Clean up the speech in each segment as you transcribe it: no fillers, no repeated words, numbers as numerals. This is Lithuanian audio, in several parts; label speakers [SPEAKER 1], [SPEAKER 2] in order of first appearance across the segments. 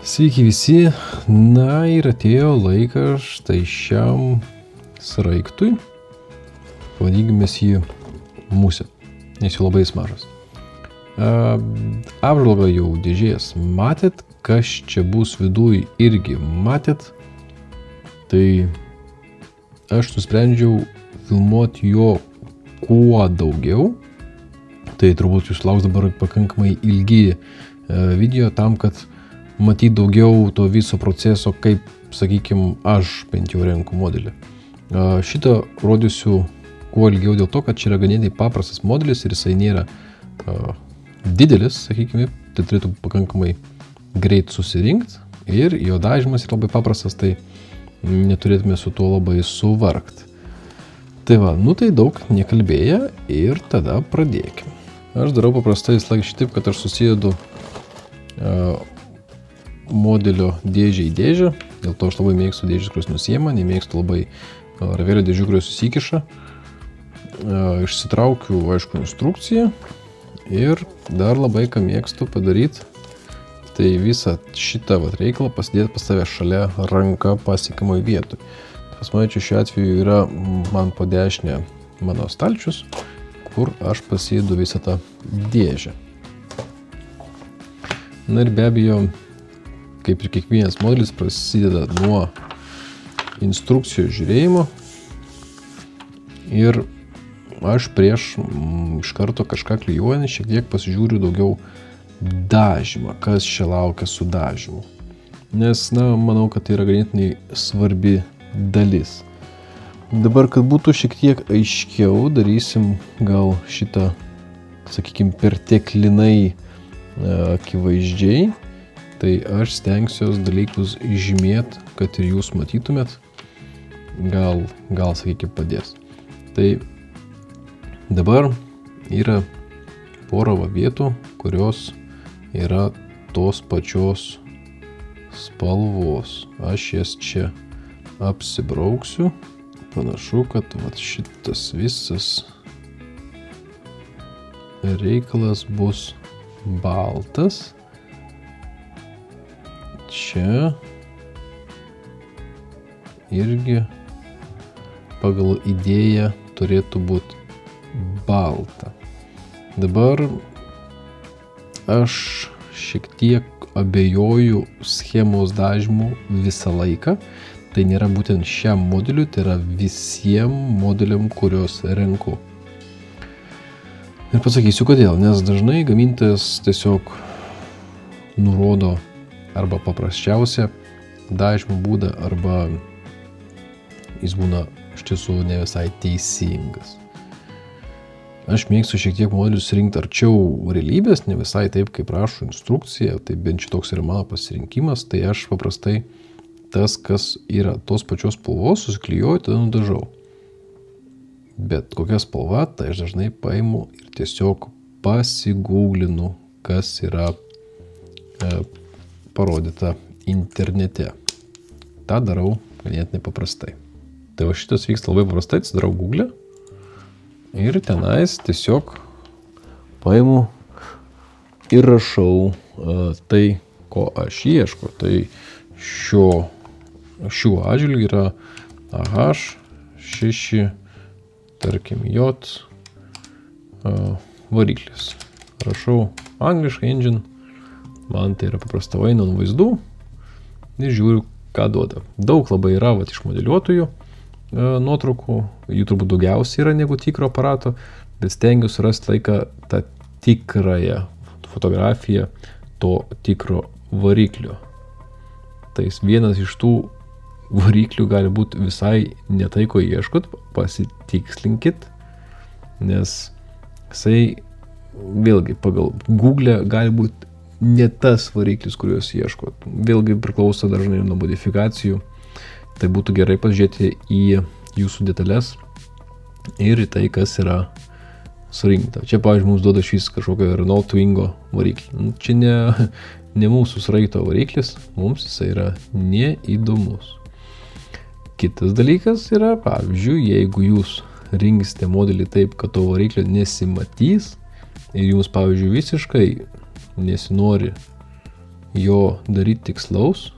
[SPEAKER 1] Sveiki visi, na ir atėjo laikas štai šiam sraigtui, pavadinkime jį musė, nes jau labai mažas. Apžvalgą jau dėžės matėt, kas čia bus viduj irgi matėt, tai aš nusprendžiau filmuoti jo kuo daugiau, tai turbūt jūs lauks dabar pakankamai ilgi video tam, kad matyti daugiau to viso proceso, kaip, sakykim, aš bent jau renku modelį. Šitą rodysiu kuo ilgiau dėl to, kad čia yra ganėtinai paprastas modelis ir jisai nėra didelis, sakykime, tai turėtų pakankamai greit susirinkti ir jo dažymas yra labai paprastas, tai neturėtume su tuo labai suvargti. Tai va, tai daug nekalbėję ir tada pradėkime. Aš darau paprastai šitaip, kad aš susidedu modelio dėžę į dėžę, dėl to aš labai mėgstu dėžės, kurios nusiema, nemėgstu labai ravelio dėžių, kurios susikiša. Išsitraukiu, aišku, instrukciją ir dar labai ką mėgstu padaryti, tai visą šitą reikalą pasidėti pas save šalia ranka pasiekiamoj vietoj. Pas mane čia šiuo atveju yra man po dešinę mano stalčius, kur aš pasidedu visą tą dėžę. Na ir be abejo, kaip ir kiekvienas modelis, prasideda nuo instrukcijos žiūrėjimo ir aš prieš iš karto kažką klijuojant šiek tiek pasižiūriu daugiau dažymą, kas čia laukia su dažymu. Nes, manau, kad tai yra ganėtinai svarbi dalis. Dabar, kad būtų šiek tiek aiškiau, darysim gal šitą, sakykime, perteklinai akivaizdžiai. Tai aš stengsiuos dalykus žymėt, kad ir jūs matytumėt, gal sakykime, padės. Tai dabar yra pora vietų, kurios yra tos pačios spalvos. Aš jas čia apsibrauksiu. Panašu, kad šitas visas reikalas bus baltas. Čia irgi pagal idėją turėtų būti balta. Dabar aš šiek tiek abejoju schemos dažymu visą laiką. Tai nėra būtent šiam modeliui, tai yra visiems modeliam, kuriuos renku. Ir pasakysiu kodėl, nes dažnai gamintojas tiesiog nurodo arba paprasčiausią dažymo būdą, arba jis būna iš tiesų ne visai teisingas. Aš mėgstu šiek tiek modelius rinkti arčiau realybės, ne visai taip, kaip rašo instrukcija, tai bent čia toks yra mano pasirinkimas, tai aš paprastai tas, kas yra tos pačios spalvos, susiklijuoju, tada nudažau. Bet kokia spalva, tai aš dažnai paimu ir tiesiog pasigūglinu, kas yra parodyta internete. Ta darau ganėtinai paprastai. Tai va šitas vyksta labai paprastai, atsidarau Google ir tenais tiesiog paimu ir rašau tai, ko aš ieškau. Tai šiuo atžvilgiu yra AH6, tarkim, J variklis. Rašau angliškai engine, man tai yra paprasta vaina nuo vaizdų ir žiūriu, ką duoda. Daug labai yra iš modeliuotojų nuotraukų, jų turbūt daugiausiai yra negu tikro aparato, bet stengiuosi rasti laiką tą tikrąją fotografiją to tikro variklio. Tai vienas iš tų variklių gali būti visai ne tai, ko ieškot, pasitikslinkit, nes jisai vėlgi pagal Google gali būti ne tas variklis, kuriuos ieškot. Vėlgi priklauso dažnai nuo modifikacijų. Tai būtų gerai pasižiūrėti į jūsų detalės ir į tai, kas yra surinkta. Čia, pavyzdžiui, mums duoda šis kažkokio Renault Twingo variklį. Čia ne mūsų sraigto variklis, mums jisai yra neįdomus. Kitas dalykas yra, pavyzdžiui, jeigu jūs rinksite modelį taip, kad to variklio nesimatys ir jums, pavyzdžiui, visiškai nesinori jo daryti tikslaus,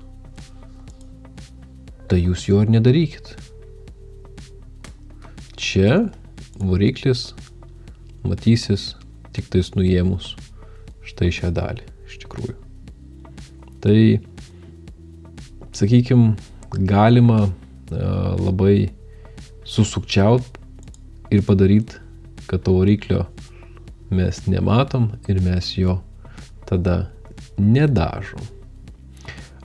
[SPEAKER 1] tai jūs jo ir nedarykit. Čia variklis matysis tik tais nuėmus štai šią dalį, iš tikrųjų. Tai, sakykim, galima labai susukčiaut ir padaryti, kad to variklio mes nematom ir mes jo tada nedažom.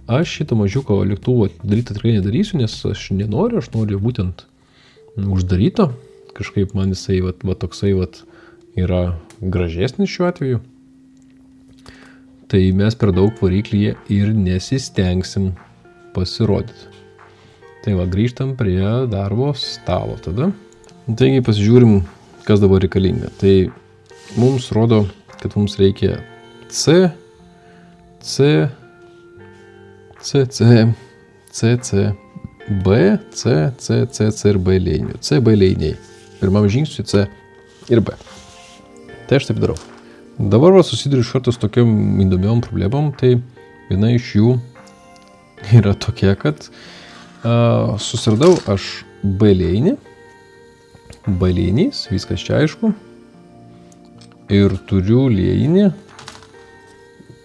[SPEAKER 1] Aš šito mažiuko lėktuvo daryti tikrai nedarysiu, nes aš nenoriu, aš noriu būtent uždaryto. Kažkaip man jisai toksai yra gražesnis šiuo atveju. Tai mes per daug variklyje ir nesistengsim pasirodyti. Tai grįžtam prie darbo stalo tada. Taigi pasižiūrim, kas dabar reikalinga. Tai mums rodo, kad mums reikia C, B, C ir B linių. C, B liniai. Pirmam žingsniui C ir B. Tai aš taip darau. Dabar susiduriu iš karto su tokiom įdomiom problemom. Tai viena iš jų yra tokia, kad susiradau aš B linį. B linijas, viskas čia aišku. Ir turiu liejinį,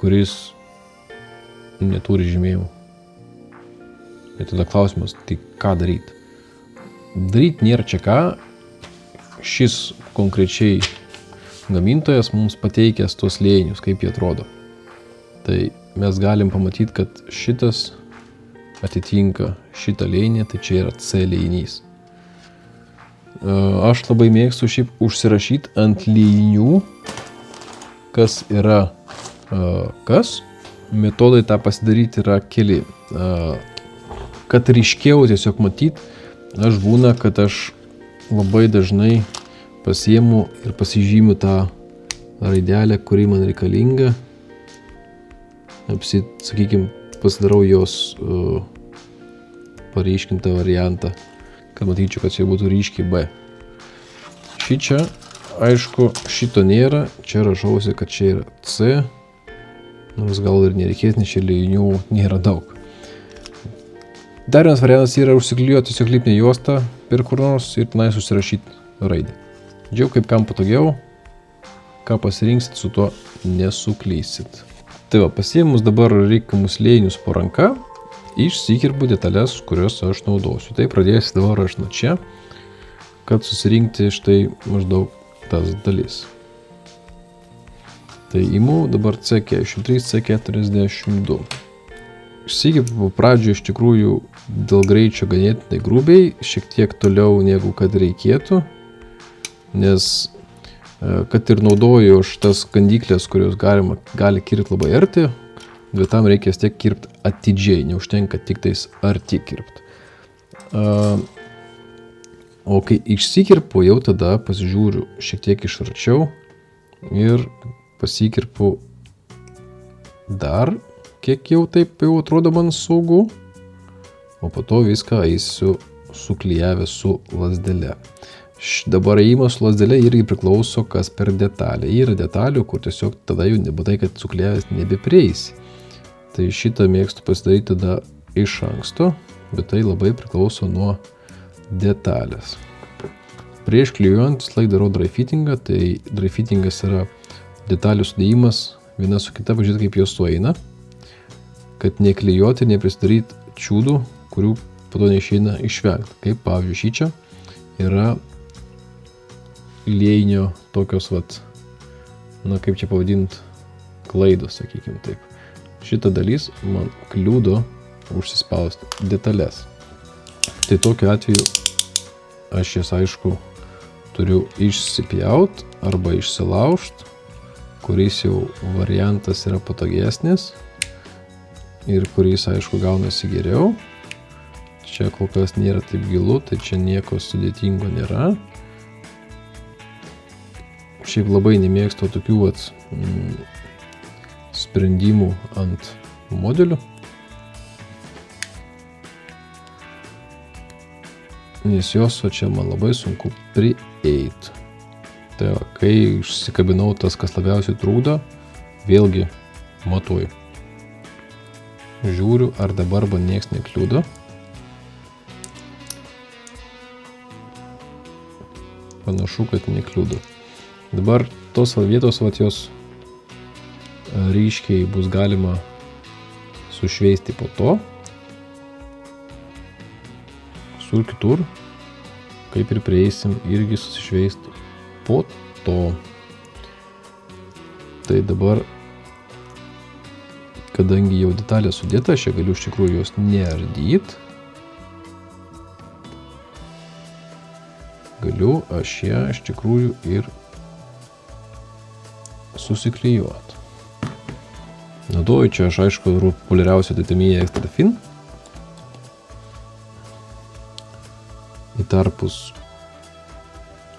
[SPEAKER 1] kuris neturi žymėjimų. Ir tada klausimas, tai ką daryti? Daryti nėra čia ką. Šis konkrečiai gamintojas mums pateikęs tuos liejinius, kaip jie atrodo. Tai mes galim pamatyti, kad šitas atitinka šitą liejinį, tai čia yra C liejinys. Aš labai mėgstu šiaip užsirašyti ant liejinių, kas yra kas. Metodai tą pasidaryti yra keli. Kad ryškiau tiesiog matyti, aš būna, kad aš labai dažnai pasiimu ir pasižymiu tą raidelę, kuri man reikalinga. Sakykime, pasidarau jos paryškintą variantą, kad matyčiau, kad čia būtų ryškiai B. Šičia, aišku, šito nėra. Čia rašausi, kad čia yra C. Nors gal ir nereikės, nes čia liejinių nėra daug. Dar vienas variantas yra užsiklijuoti tiesiog lipnę juostą per kur nors ir tenai susirašyti raidę. Džiau, kaip kam patogiau, ką pasirinksit, su tuo nesuklysit. Tai pasiėmus dabar reikiamus liejinius po ranka, išsikirpu detalės, kurios aš naudosiu. Tai pradėsiu dabar aš nuo čia, kad susirinkti štai maždaug tas dalis. Tai imu dabar C43, C42. Išsikirpu pradžioje iš tikrųjų dėl greičio ganėtinai grubiai, šiek tiek toliau negu kad reikėtų, nes kad ir naudoju šitas kandyklės, kurios gali kirpti labai arti, bet tam reikia tiek kirpti atidžiai, neužtenka tik tais arti kirpti. O kai išsikirpu, jau tada pasižiūriu šiek tiek iš arčiau ir pasikirpu dar, kiek jau taip jau atrodo man saugu, o po to viską eisiu suklijavę su lazdele. Dabar ėjimas su lazdele irgi priklauso, kas per detalę. Yra detalių, kur tiesiog tada jau nebūtai, kad suklijavęs nebeprieisi. Tai šitą mėgstu pasidaryti tada iš anksto, bet tai labai priklauso nuo detalės. Prieš klijuojant vis laik darau dry fittingą, tai dry fittingas yra detalių sudėjimas viena su kita, pažiūrėti kaip jos sueina, kad neklijuoti, neprisidaryti čiūdų, kurių po to neišeina išvengti. Kaip pavyzdžiui šičia yra liejinio tokios kaip čia pavadinti, klaidos, sakykime taip. Šita dalis man kliudo užsispausti detalės. Tai tokiu atveju aš jas aišku turiu išsipjaut arba išsilaužt, kuris jau variantas yra patogesnis ir kuris aišku gaunasi geriau. Čia kol kas nėra taip gilu, tai čia nieko sudėtingo nėra. Šiaip labai nemėgstu tokių sprendimų ant modelių, nes jos čia man labai sunku prieiti. Tai kai išsikabinau tas, kas labiausiai trūkdo, vėlgi matuoju. Žiūriu, ar dabar man nieks nekliudo. Panašu, kad nekliudo. Dabar tos vietos, jos ryškiai bus galima sušveisti po to. Sur kitur, kaip ir prieisim, irgi susišveisti po to. Tai dabar, kadangi jau detalė sudėta, aš galiu iš tikrųjų jos neardyti. Galiu aš ją iš tikrųjų ir susiklijuoti. Naudoju čia aš aišku populiariausią detamyje Extrafin. Į tarpus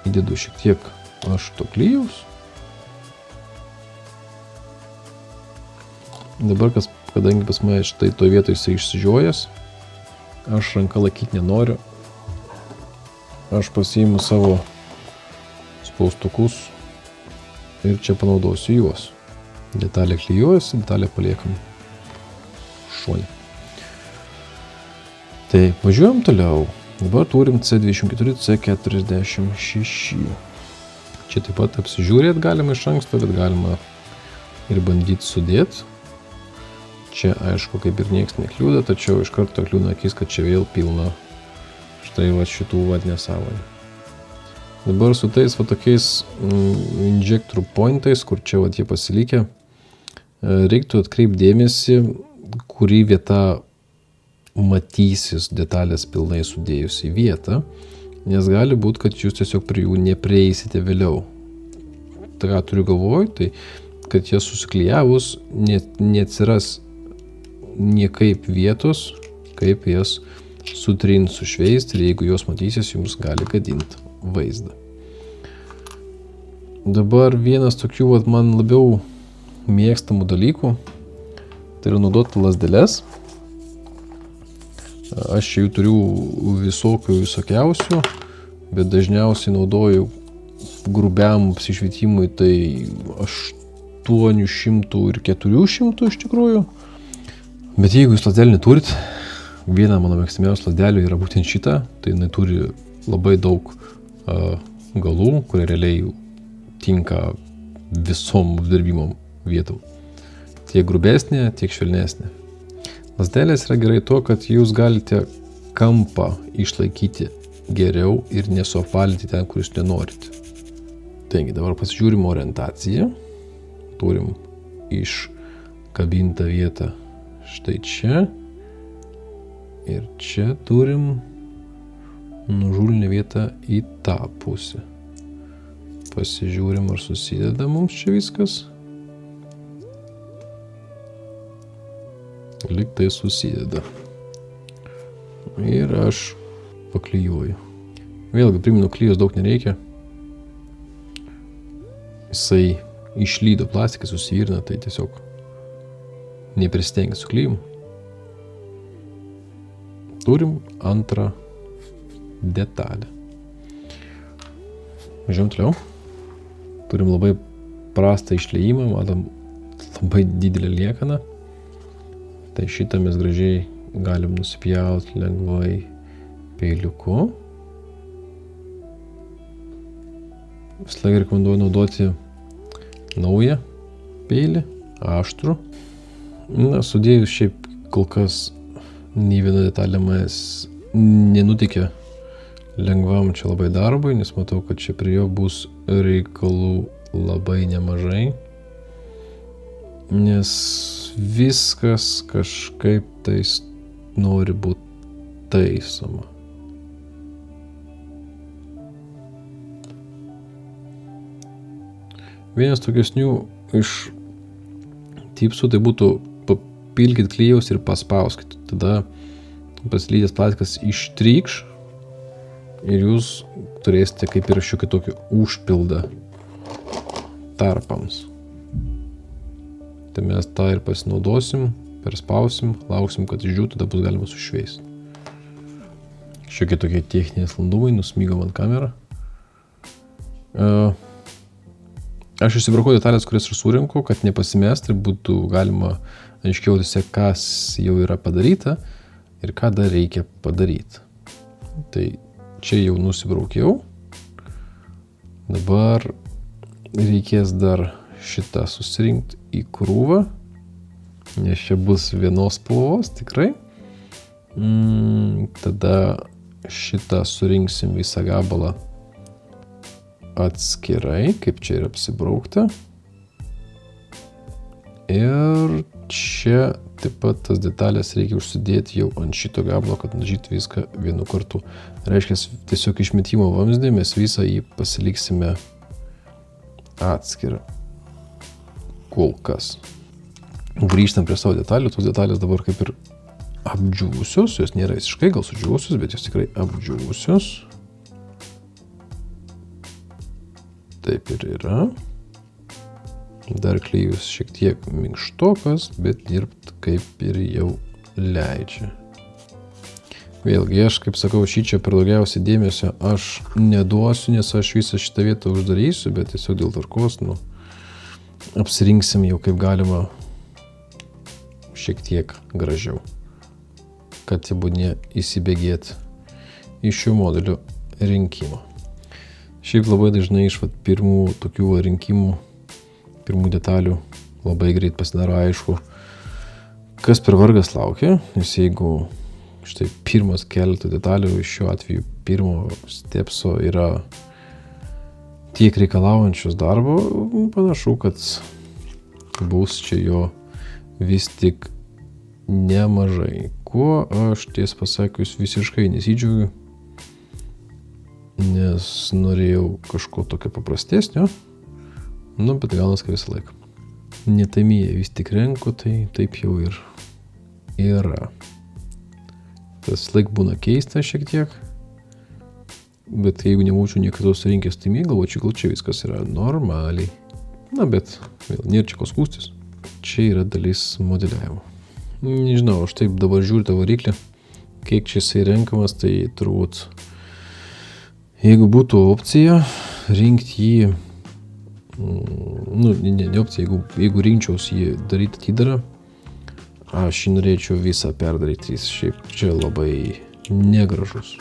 [SPEAKER 1] įdedu šiek tiek aš to klijaus. Dabar, kadangi pas mane štai to vietoje jisai išsižiojęs, aš ranką laikyti nenoriu. Aš pasiimu savo spaustukus ir čia panaudosiu juos. Detalė klijuojasi, detalė paliekam šone. Tai važiuojam toliau. Dabar turim C24, C46. Čia taip pat apsižiūrėt galima iš anksto, bet galima ir bandyti sudėti. Čia aišku kaip ir nieks nekliūda, tačiau iš karto kliūna akis, kad čia vėl pilna štai šitų nesąmonių. Dabar su tais tokiais injector pointais, kur čia jie pasilikę, reiktų atkreipti dėmesį, kurį vieta matysis detalės pilnai sudėjus į vietą, nes gali būti, kad jūs tiesiog prie jų neprieisite vėliau. Tai ką turiu galvoj, tai kad jas susiklijavus neatsiras niekaip vietos, kaip jas sutrint, sušveisti, ir jeigu jos matysis, jums gali gadinti vaizdą. Dabar vienas tokių man labiau mėgstamų dalykų, tai yra naudoti lazdeles. Aš čia jų turiu visokiausių, bet dažniausiai naudoju grubiam apsišvietimui tai 800 ir 400 iš tikrųjų. Bet jeigu jūs lazdelį neturit, viena mano mėgstamiausių lazdelių yra būtent šita, tai jinai turi labai daug galų, kurie realiai tinka visom apdirbimo vietom. Tiek grubesnė, tiek švelnesnė. Lazdelės yra gerai to, kad jūs galite kampą išlaikyti geriau ir nesuapvalinti ten, kur jūs nenorite. Taigi dabar pasižiūrim orientaciją. Turim iškabintą vietą štai čia. Ir čia turim nužulinę vietą į tą pusę. Pasižiūrim, ar susideda mums čia viskas. Lyg tai susideda. Ir aš paklijuoju. Vėlgi, primenu, klijos daug nereikia. Jisai išlydo plastiką, susivirna, tai tiesiog nepristengia su klijimu. Turim antrą detalę. Važiuojam toliau. Turim labai prastą išliejimą, matom labai didelę liekaną. Tai šitą mes gražiai galim nusipjauti lengvai peiliuku. Vis laik rekomenduoju naudoti naują peilį, aštrų. Na, sudėjus šiaip kol kas nei viena detalė manęs nenutikė lengvam čia labai darbui, nes matau, kad čia prie jo bus reikalų labai nemažai. Nes viskas kažkaip tais nori būti taisoma. Vienas tokiesnių iš tipsų tai būtų papilkit klijaus ir paspauskit. Tada pasilydęs plastikas ištrykš ir jūs turėsite kaip ir šiokį tokį užpildą tarpams. Tai mes tą ir pasinaudosim, perspausim, lauksim, kad išdžiūtų, tada bus galima sušveisti. Šiokie tokie techniniai sklandumai, nusmygo man kamerą. Aš išsibraukau detalės, kurias ir surinku, kad nepasimest ir būtų galima aiškiau tiesiog, kas jau yra padaryta ir ką dar reikia padaryti. Tai čia jau nusibraukiau. Dabar reikės dar šitą susirinkti į krūvą, nes čia bus vienos spalvos tikrai. Tada šitą surinksim visą gabalą atskirai, kaip čia yra apsibraukta. Ir čia taip pat tas detalės reikia užsidėti jau ant šito gabalo, kad dažyti viską vienu kartu. Reiškia, tiesiog išmetimo vamzdį mes visą jį pasiliksime atskirą. Kol kas. Grįžtam prie savo detalių. Tos detalės dabar kaip ir apdžiūvusios. Jos nėra visiškai gal sudžiūvusios, bet jos tikrai apdžiūvusios. Taip ir yra. Dar klijus šiek tiek minkštokas, bet dirbt kaip ir jau leidžia. Vėlgi, aš, kaip sakau, šičia per daugiausiai dėmesio aš neduosiu, nes aš visą šitą vietą uždarysiu, bet tiesiog dėl tvarkos, apsirinksim jau kaip galima šiek tiek gražiau, kad jau būnė įsibėgėti iš šių modelių rinkimo. Šiaip labai dažnai iš pirmų tokių rinkimų, pirmų detalių labai greit pasidaro aišku, kas per vargas laukia, nes jeigu štai pirmas keletą detalių iš šiuo atveju pirmo stepso yra tiek reikalaujančios darbo, panašu, kad bus čia jo vis tik nemažai. Kuo aš ties pasakius visiškai nesidžiaugiu, nes norėjau kažko tokio paprastesnio, bet gaunas kaip visą laiką. Netamyje vis tik renku, tai taip jau ir yra. Tas laik būna keista šiek tiek, bet jeigu nebūčiau niekada surinkęs tamyje, galvočiau, gal čia viskas yra normaliai. Bet vėl nėra čia ko skūstis. Čia yra dalis modeliavimo. Nežinau, aš taip dabar žiūriu tą variklį, kiek čia jisai renkamas, tai turbūt, jeigu būtų opcija rinkti jį, ne opcija, jeigu rinkčiaus jį daryti atidarą, aš jį norėčiau visą perdaryti, jis šiaip čia labai negražus.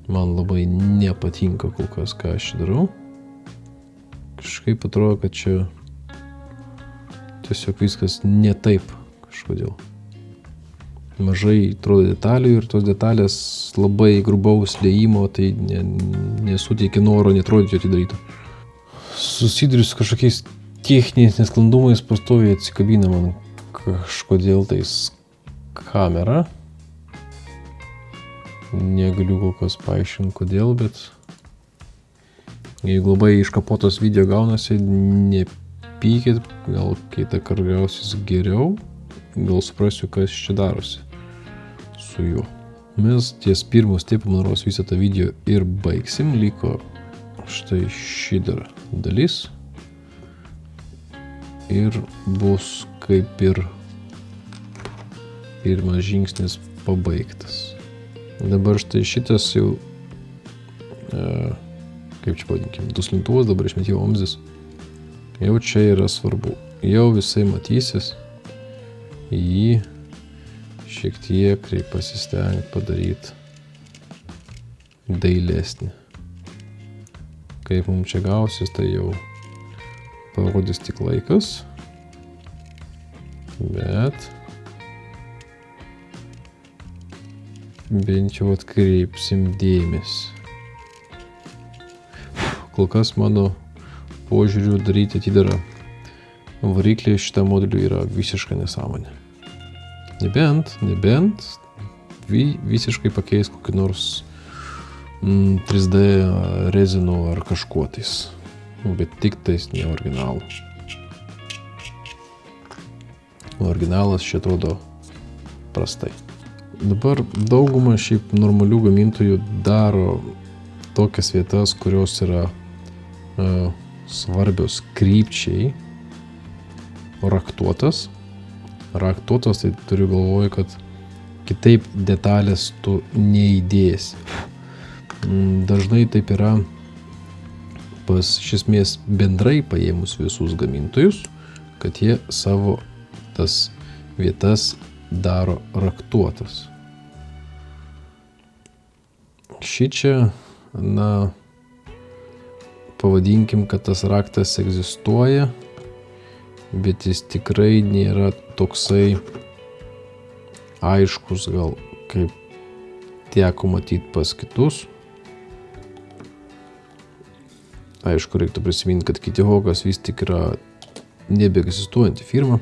[SPEAKER 1] Man labai nepatinka kol kas, ką aš darau. Kažkaip atrodo, kad čia tiesiog viskas ne taip kažkodėl. Mažai atrodo detalių ir tos detalės labai grubaus liejimo, tai nesuteikia noro netrodyti jo atidaryto. Susiduriu su kažkokiais techniniais nesklandumais, pastoviai atsikabina man kažkodėl tais kamera. Negaliu kol kas paaiškinti kodėl, bet jeigu labai iškapotos video gaunasi, nepykit, gal kitą kartą gausis geriau, gal suprasiu, kas čia darosi su juo. Mes ties pirmo stepo, man rodos, visą tą video ir baigsim, liko štai ši dar dalis ir bus kaip ir pirmas žingsnis pabaigtas. Dabar štai šitas jau, kaip čia pavadinkim, duslintuvas, dabar išmetimo vamzdis. Jau čia yra svarbu. Jau visai matysis, jį šiek tiek reikia pasistengti padaryti dailesnį. Kaip mums čia gausis, tai jau parodys tik laikas. Bet bent jau atkreipsim dėmesį. Kol kas mano požiūriu daryti atidarą variklį šitą modelių yra visiškai nesąmonė. Nebent visiškai pakeis kokį nors 3D rezinu ar kažkuo tais, bet tik tais ne originalų. Originalas čia atrodo prastai. Dabar dauguma šiaip normalių gamintojų daro tokias vietas, kurios yra svarbios krypčiai, raktuotas. Raktuotas, tai turiu galvoje, kad kitaip detalės tu neįdėsi. Dažnai taip yra pas iš esmės bendrai paėmus visus gamintojus, kad jie savo tas vietas daro raktuotas. Šičia, pavadinkim, kad tas raktas egzistuoja, bet jis tikrai nėra toksai aiškus, gal kaip teko matyti pas kitus. Aišku, reiktų prisiminti, kad Kittyhawkas vis tik yra nebeegzistuojanti firma.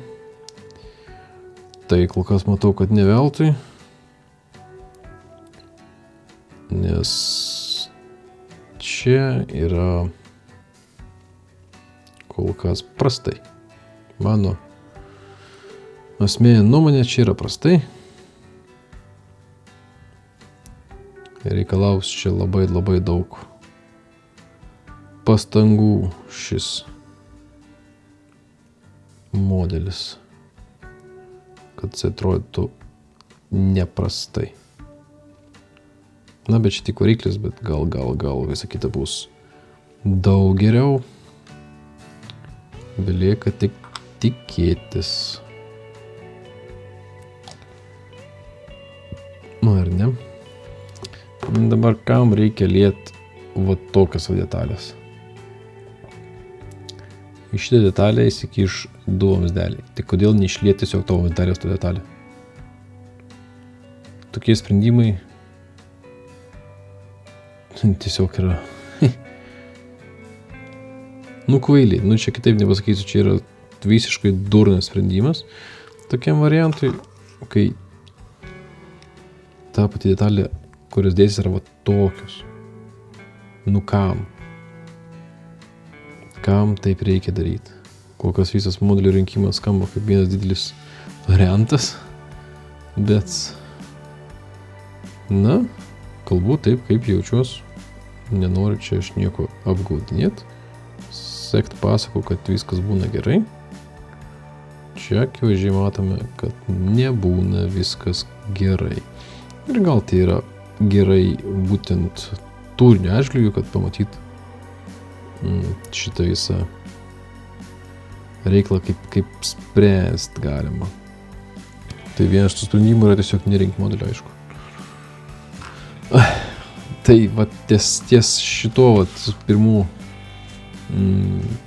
[SPEAKER 1] Tai kol kas matau, kad ne veltui, nes čia yra kol kas prastai. Mano asmeninė nuomonė, čia yra prastai. Reikalaus čia labai daug pastangų šis modelis, kad jis atrodytų neprastai. Bet čia tik variklis, bet gal visa kita bus daug geriau. Belieka tik tikėtis. Ar ne? Dabar kam reikia liet va tokias detalės? Į šitą detalę įsikiš 2 vamzdeliai. Tai kodėl neišliet tiesiog to vamzdelės to detalę? Tokie sprendimai tiesiog yra kvailiai. Čia kitaip nepasakysiu, čia yra visiškai durnas sprendimas tokiam variantui, kai ta pati detalė, kurios dėsis yra va tokios. Kam? Kam taip reikia daryti? Kol kas visas modelių rinkimas skamba kaip vienas didelis variantas, bet kalbu taip, kaip jaučiuos. Nenoriu čia aš nieko apgaudinėti. Sekt pasakau, kad viskas būna gerai. Čia akivaizdžiai matome, kad nebūna viskas gerai. Ir gal tai yra gerai būtent turinio atžvilgiu, kad pamatyt šitą visą reikalą, kaip spręst galima. Tai vienas tų sprendimų yra tiesiog nerinkti modelio, aišku. Tai ties šito pirmų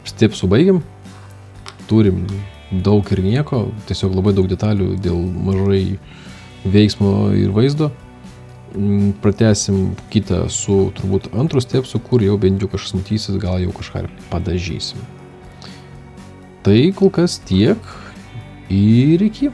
[SPEAKER 1] stepsų baigiam. Turim daug ir nieko, tiesiog labai daug detalių dėl mažai veiksmo ir vaizdo. Pratęsim kitą su turbūt antru stepsu, kur jau bent jau kažkas matysis, gal jau kažką ir padažysim. Tai kol kas tiek ir iki.